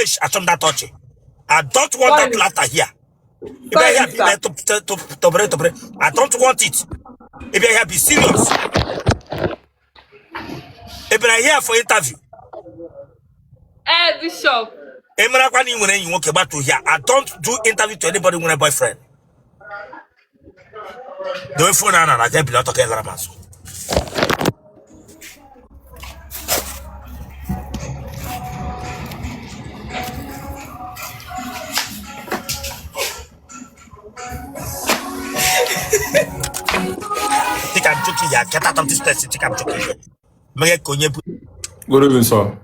English achọmda touch. I don't want that laughter here. If I have I don't want it. If I have be serious. If I here for interview. Bishop. I don't do interview to anybody with a boyfriend. The way phone I get below talking Ramazo. Think I'm joking, yeah. Get out of this place. Think I'm joking. Good evening, sir.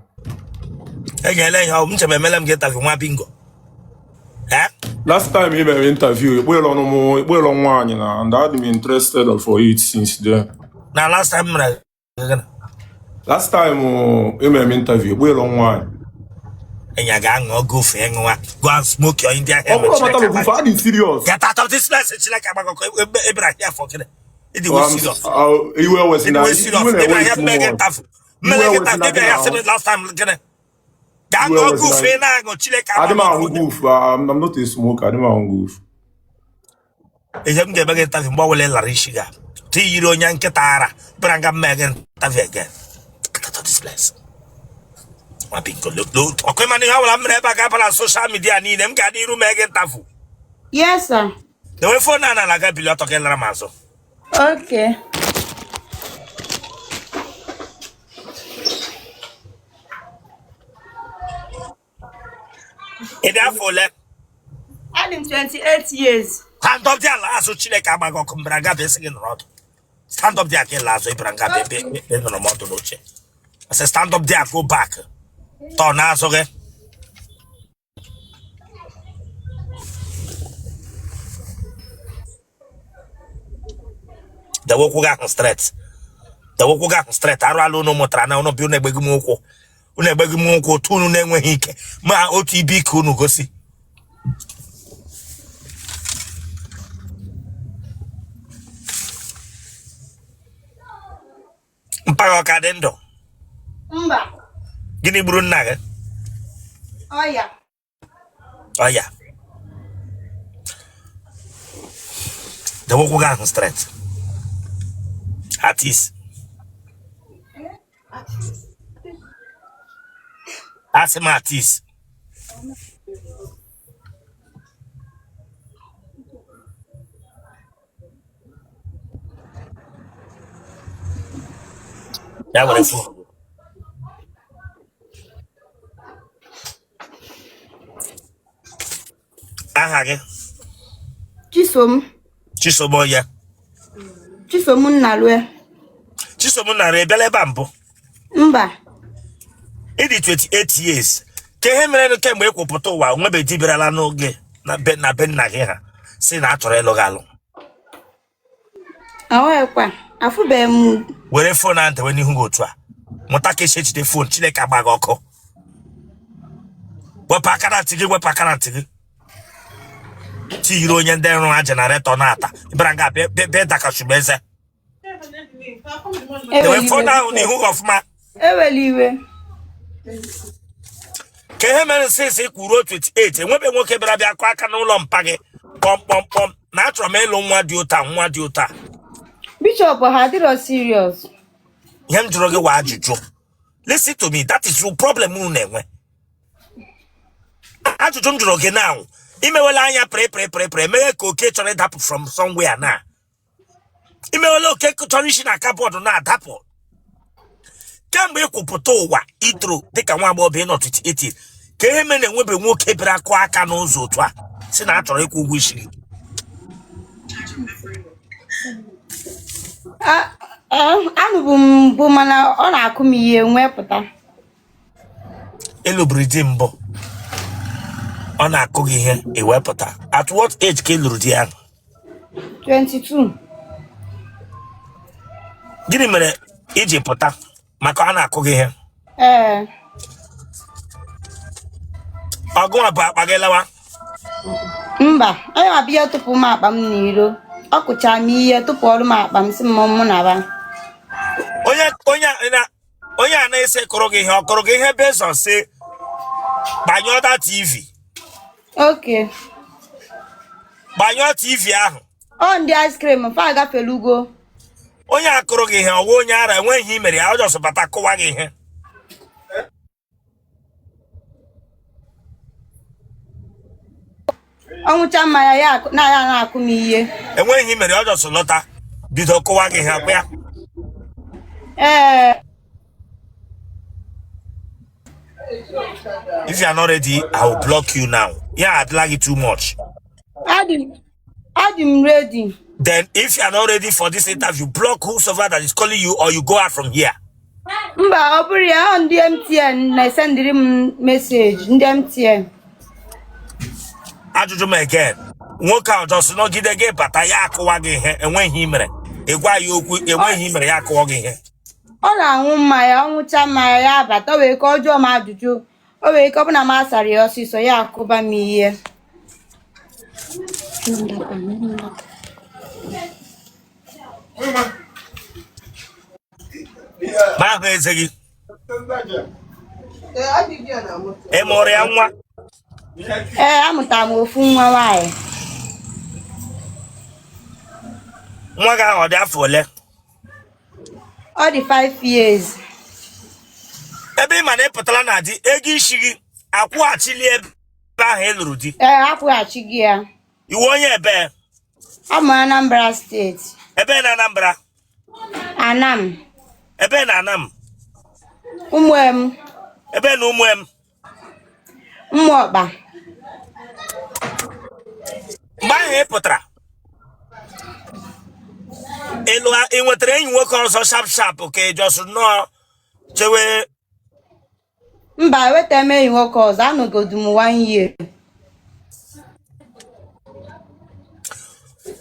Last time he made an interview, we long one, and I've been interested for it since then. Now, last time he made an interview, we long one. And you go and smoke your Indian hair. I'm serious. Get out of this place. It's like I'm here for it. It was serious. You were was serious. Maybe I have Megan Taff. Last time. I'm not a smoker. I don't goof. I don't get back at Mobile Larishiga. 3 euro Yankatara. Branga Megan Tavi again. Get out of this place. My people look. Okay, man, I'm never back on social media. I need them. Can you Megan Tafu? Yes, sir. The way for Nana like a pilot of Ramazo. Okay. I'm 28 years. Stand up there, Lazo Chileka Bago Braga Bessing Rod. Stand up there, Lazo Branga Baby, no more to noche. I said, stand up there, go back. Tornazo, okay? The Wokuga straight. The Wokuga straight. I don't know what I know. No, Bune Begumoko. Une Begumoko, Tunu Nenweghi. Ma OTB Kunu Gosi. Mpago Kadendo. Mba. Gini Brunaga. Oh, yeah. Oh, yeah. The Wokuga straight. Artist. As an artist. That was it. Chisom, yeah. Chisom Nalwe. Chisom Nare Bele Bambo. Mba. It is 28 years. Kehemere came wake up to wa maybe Tiberala no ge na ben Nageha. Say natural logalo. Awekwa. Afube mu. Where phone ante when you go to. Motake shit the phone chileka bagoko. Wapakana tigi. Ti hiro nyende no generator nata. Ibranga be daka shubeze. The way phone down the hook of my Eweliwe. Kehemere says he could roll 28 and when we walk about a quack and no long page. Pom. Natural melo one diota. Bishop had it serious. Yam droge wajujo. Listen to me, that is your problem. I don't droge now. Imewala pray. May cocaine to tap from somewhere now. Imewala cake to a cupboard on that apple. Can we kupoto wa itro take a one bob not 28. Came in and we be walk hebra quaka no zotwa. Senator eku wishing. I'm bumana on a kumi and weapota. Elubridimbo. On a cookie here, a weapota. At what age came Rudian? 22. Give him a Egypta. Makana cookie here. I'll go about Bagelawa. Mba, I be to Puma Bamniro. Okucha mi to Polma Bams Momonava. Oya, na say Korogi, based on say Banyo that TV. Okay. Banyo TV ahụ. On the ice cream, fa agafelugo. Onye akụrụ gị ihe ọwụ onye ara enweghị imere ya ọjọọ sọbata kụwa gị ihe. Ọnwụcha mmanya ya na-akụ m ihe. Enweghị imere ọjọọ sọ lọta bido kụwa gị ihe akpa ya. If you are not ready, I will block you now. Yeah, I'd like it too much. I'm ready. Then, if you are not ready for this interview, block whosoever that is calling you, or you go out from here. Mba, ọbụrụ ya ndị MTN na-esendịrị m message ndị MTN. Ajụjụ m again. Nwoke ahụ jọsụ nọgide gị bata ya akụwa gị ihe enweghị imere. Ịgwa ya okwu enweghị imere ya akụwa gị ihe. Ọ na-aṅụ mmanya, ọṅụcha mmanya ya abata, o wee ka ọ jụọ m ajụjụ. O wee ka ọ bụ na m asara ya ọsịsọ ya akụba m ihe. Ma ahụ eze gị. Ị mụrụ ya nwa? Amụtara m ofu nwa nwaanyị. Nwa gị ahụ ọ dị afọ ole? Ọ dị 5 years. Ebe ị ma na ịpụtara na di ego isi gị akwụghachili ebe ahụ ị lụrụ di. Akwụghachi gị ya. Iwu onye ebe? Ọ mụ Anambra steeti. Ebe na Anambra? Anam. Ebe na Anam? Ụmụem. Ebe na Ụmụem? Mmụọkpa. Mgbe ahụ ị pụtara ị nwetara enyi nwoke ọzọ sharp ka ị jọsụ nnọọ chewe? Mba, eweta m enyi nwoke ọzọ, anọgodu m 1 year.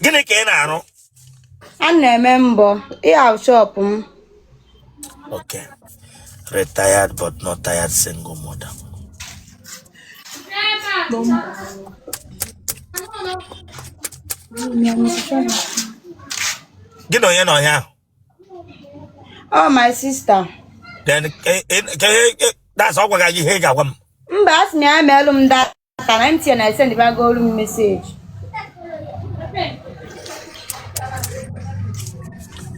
Gịnị ka ị na-arụ? A na-eme mbọ ịha shop m. Okay. Retired but not tired single mother. Gị na onye nọ ya? Oh, my sister. Then that's all gị ihe ị ga-agwa m. Mba, asị m ya meelụ m data na MTN na-esendịbago olu m meseji.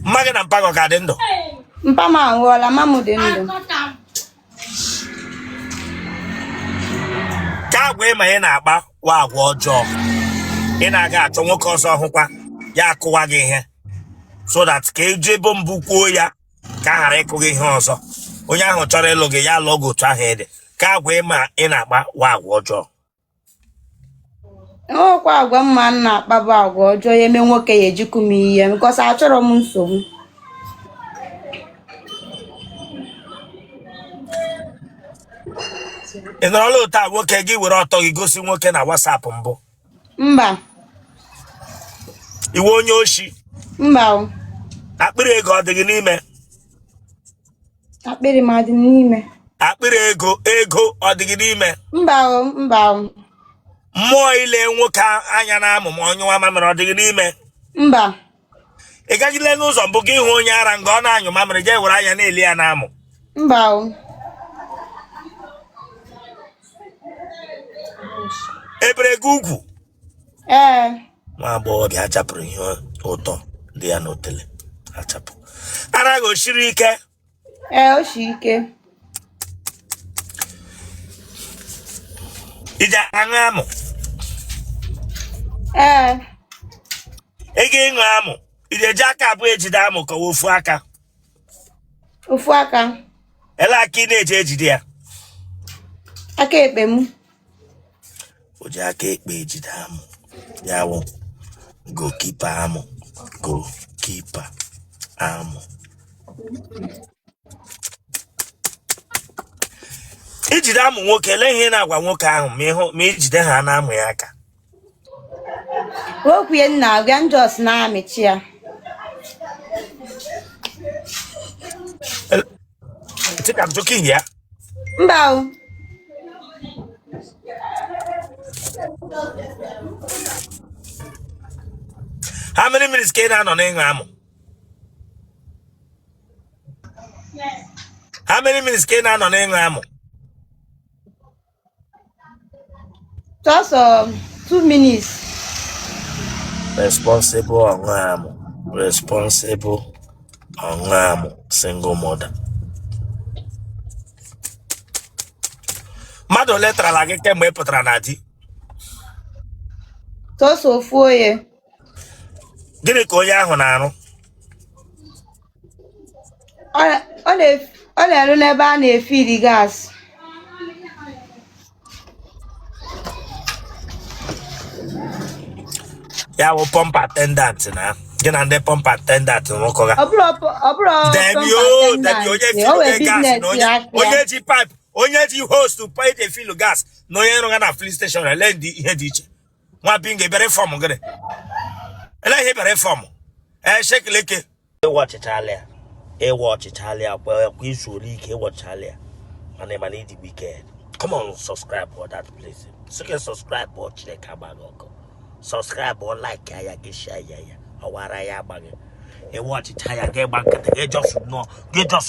Mma gị na mpa gị ka dị ndụ? Mpa m anwụọla, mma m dị ndụ. Ka agwa ịma ị na-akpa wa agwa ọjọọ. Ị na-aga achọ nwoke ọzọ hụkwa ya akụwa gị ihe. So that ka eju ebe mbụ kwuo ya ka a ghara ịkụ gị ihe ọzọ. Onye ahụ chọrọ ịlụ gị ya lụọ gị otu ahụ ịdị. Ka agwa ịma ị na-akpa wa agwa ọjọọ. Ọkwa agwa mma m na-akpa bụ agwa ọjọọ ya eme nwoke ya ejikụ m ihe because achọrọ m nsogbu. Ị nọrọla otu a nwoke gị were ọtọ gị gosi nwoke na WhatsApp mbụ? Mba. Iwe onye oshi? Mba. Akpịrị ego ọ dị gị n'ime? Akpịrị m adị n'ime. Akpịrị ego ọ dị gị n'ime? Mba. Mba. Mmụọ ile nwoke anya na-amụ ma onye nwa mamịrị ọ dị gị n'ime? Mba. Ị gajile n'ụzọ mbụ gị hụ onye ara nga ọ na-anyụ mamịrị jee were anya na-eli ya na-amụ? Mba. Ebere gị ugwu? Nwa agbọghọbịa achapụrụ ihe ụtọ dị ya n'otele achapụ. Ara gị o siri ike? O si ike. Ije aṅụ amụ? Ego ịṅụ amụ ije eji aka abụọ ejide amụ ka ofu aka? Ofu aka. Ele aka ị na-eji ejide ya? Aka ekpe m. O ji aka ekpe ejide amụ ya wụ goalkeeper amụ. Goalkeeper amụ. Ijide amụ nwoke ele ihe na-agwa nwoke ahụ ma ijide ha na-amụ ya aka? Okwu ya nna agwa njọs na-amịchi ya. Think I'm joking here? Mba. How many minutes can I on English? How many minutes can I on English? Just 2 minutes. Responsible Onwamo. Responsible Onwamo. Single mother. Mado letra la gị kemgbe ị pụtara na di. Just ofu onye. Gịnị ka onye ahụ na-arụ? Ọ na-elu n'ebe a na-efili gas. Ya bụ pump attendant na. Gị na ndị pump attendant nwoke ga. Ọ bụrụ pump attendant. Onye fill gas na onye ji pipe, onye ji hose to pay the fill gas na onye rụga na filling station ele ndị ihe dị iche. Nwa binge bere form gịnị? Ele ihe bere form. Shekeleke. Ịwọchịchalịa. Ịwọchịchalịa kwa izu ole ike ịwọchịchalịa. Mana ịdị wicked. Come on, subscribe for that place. So can subscribe or Chineke agbago. Subscribe or like ya get share ya. Awara ya agbago. Ịwọchịcha get back get just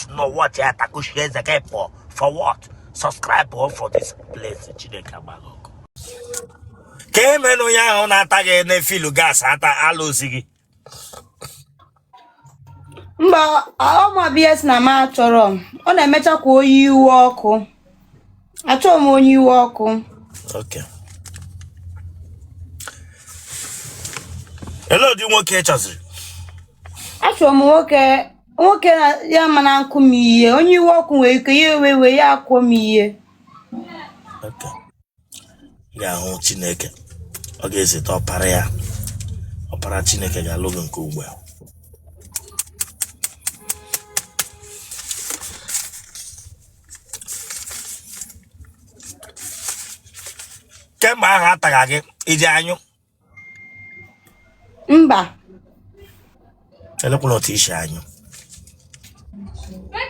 know what ya taku share the game for what? Subscribe or for this place Chineke agbago. Ke menu ya ahụ na-ata gị na fill gas ata alụzi gị. Mba, ọma BS na ma chọrọ. Ọ na-emecha kwa oyi iwe ọkụ. Achọrọ m onye iwe ọkụ. Okay. Hello, di nwoke chọziri. Achọrọ m nwoke na ya mana nkụ m ihe. Onye iwe ọkụ nwere ike ya ewe ya akwọ m ihe. Okay. Ga-ahụ Chineke. Ọ ga-ezite ọpara ya. Ọpara Chineke ga-alụ gị nke ugbu a. Kemgbe ahụ ataga gị iji anyụ. Mba. Elekwala otu isi anyụ.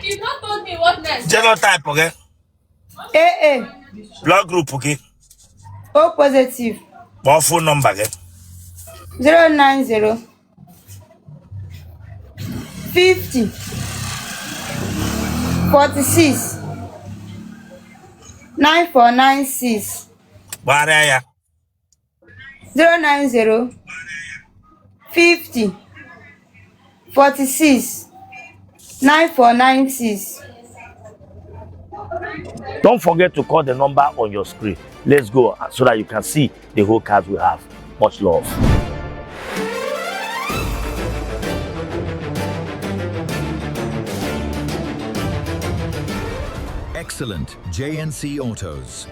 You not told me what next. Genotype gị. AA. Blood group gị. O positive. Kpọọ phone number gị. 090 50 46 9496. Gbagharịa ya. 090 50 46 9496. Don't forget to call the number on your screen. Let's go so that you can see the whole cards we have. Much love. Excellent JNC Autos.